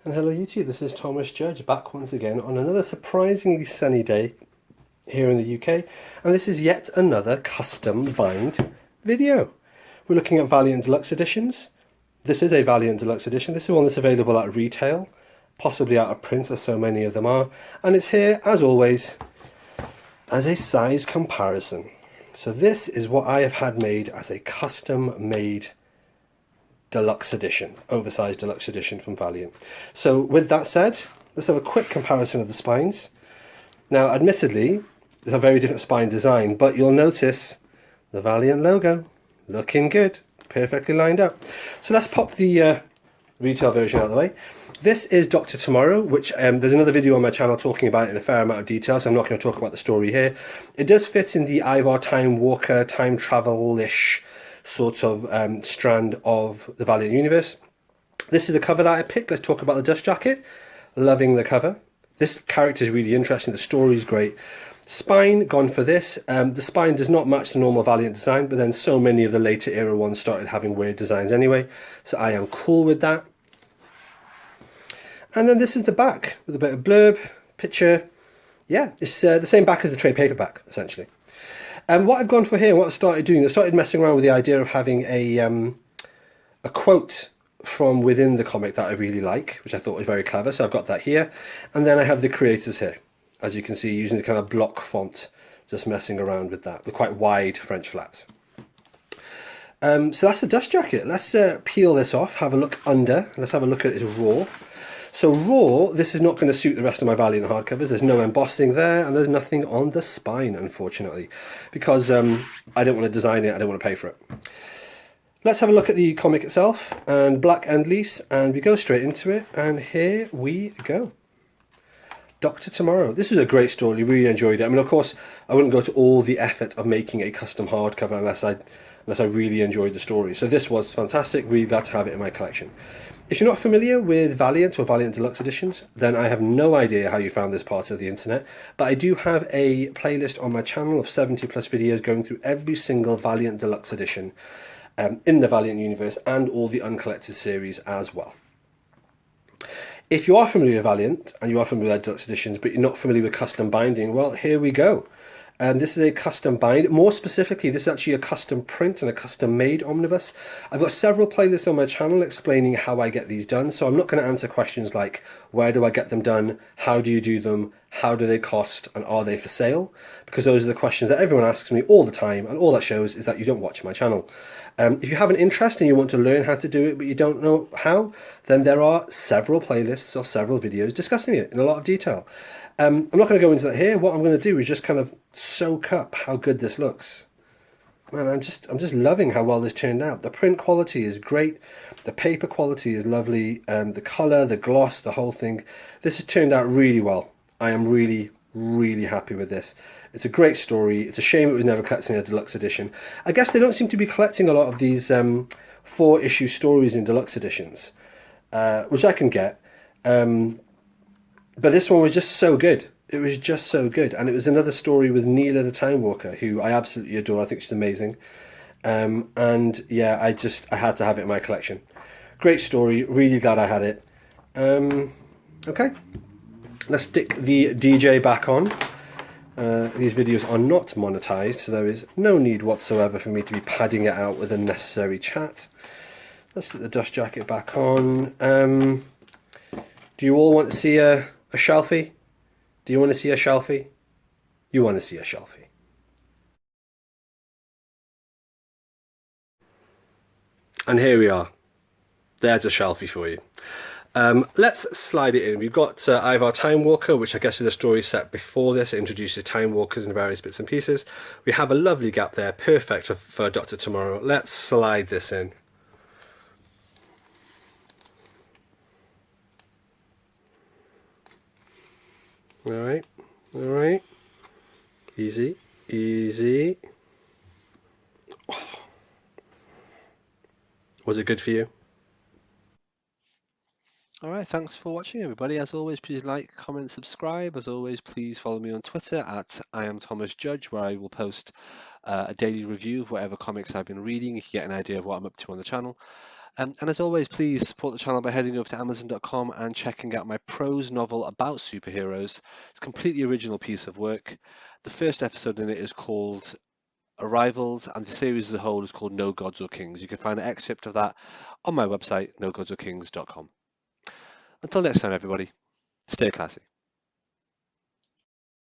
And hello YouTube, this is Thomas Judge back once again on another surprisingly sunny day here in the UK, and this is yet another custom bind video. We're looking at Valiant Deluxe editions. This is a Valiant Deluxe edition. This is one that's available at retail, possibly out of print as so many of them are, and it's here as always as a size comparison. So this is what I have had made as a custom made deluxe edition, oversized deluxe edition from Valiant. So with that said, let's have a quick comparison of the spines. Now admittedly, it's a very different spine design, but you'll notice the Valiant logo looking good, perfectly lined up. So let's pop the retail version out of the way. This is Dr. Tomorrow, which there's another video on my channel talking about it in a fair amount of detail, so I'm not going to talk about the story here. It does fit in the Ivar Time Walker, time travel-ish sort of strand of the Valiant universe. This is the cover that I picked. Let's talk about the dust jacket. Loving the cover. This character is really interesting. The story is great. Spine, gone for this. The spine does not match the normal Valiant design, but then so many of the later era ones started having weird designs anyway, so I am cool with that. And then this is the back with a bit of blurb, picture. Yeah, it's the same back as the trade paperback, essentially. And what I've gone for here, what I started doing, I started messing around with the idea of having a quote from within the comic that I really like, which I thought was very clever. So I've got that here. And then I have the creators here, as you can see, using the kind of block font, just messing around with that, with quite wide French flaps. So that's the dust jacket. Let's peel this off, have a look under. Let's have a look at it raw. So raw, this is not going to suit the rest of my Valiant hardcovers. There's no embossing there, and there's nothing on the spine, unfortunately, because I don't want to design it, I don't want to pay for it. Let's have a look at the comic itself, and black end leaves, and we go straight into it, and here we go. Dr. Tomorrow. This is a great story, really enjoyed it. I mean, of course, I wouldn't go to all the effort of making a custom hardcover unless I really enjoyed the story. So this was fantastic, really glad to have it in my collection. If you're not familiar with Valiant or Valiant Deluxe editions, then I have no idea how you found this part of the internet, but I do have a playlist on my channel of 70 plus videos going through every single Valiant Deluxe edition in the Valiant universe and all the uncollected series as well. If you are familiar with Valiant and you are familiar with Deluxe editions, but you're not familiar with custom binding, well, here we go. This is a custom bind. More specifically, this is actually a custom print and a custom made omnibus. I've got several playlists on my channel explaining how I get these done, so I'm not going to answer questions like where do I get them done, how do you do them, how do they cost, and are they for sale? Because those are the questions that everyone asks me all the time, and all that shows is that you don't watch my channel. If you have an interest and you want to learn how to do it but you don't know how, then there are several playlists of several videos discussing it in a lot of detail. I'm not going to go into that here. What I'm going to do is just kind of soak up how good this looks. Man, I'm just loving how well this turned out. The print quality is great. The paper quality is lovely. The colour, the gloss, the whole thing. This has turned out really well. I am really, really happy with this. It's a great story. It's a shame it was never collected in a deluxe edition. I guess they don't seem to be collecting a lot of these 4-issue stories in deluxe editions, which I can get. But this one was just so good. It was just so good. And it was another story with Neela the Time Walker, who I absolutely adore. I think she's amazing. And yeah, I had to have it in my collection. Great story. Really glad I had it. Okay. Let's stick the DJ back on. These videos are not monetized, so there is no need whatsoever for me to be padding it out with unnecessary chat. Let's get the dust jacket back on. Do you all want to see a shelfie? Do you want to see a shelfie? You want to see a shelfie. And here we are. There's a shelfie for you. Let's slide it in. We've got Ivar Time Walker, which I guess is a story set before this. It introduces Time Walkers in various bits and pieces. We have a lovely gap there, perfect for Dr. Tomorrow. Let's slide this in. All right. Easy, easy. Oh. Was it good for you? Alright, thanks for watching everybody. As always, please like, comment, subscribe. As always, please follow me on Twitter at I am Thomas Judge, where I will post a daily review of whatever comics I've been reading. You can get an idea of what I'm up to on the channel. And as always, please support the channel by heading over to Amazon.com and checking out my prose novel about superheroes. It's a completely original piece of work. The first episode in it is called Arrivals, and the series as a whole is called No Gods or Kings. You can find an excerpt of that on my website, nogodsorkings.com. Until next time, everybody, stay classy.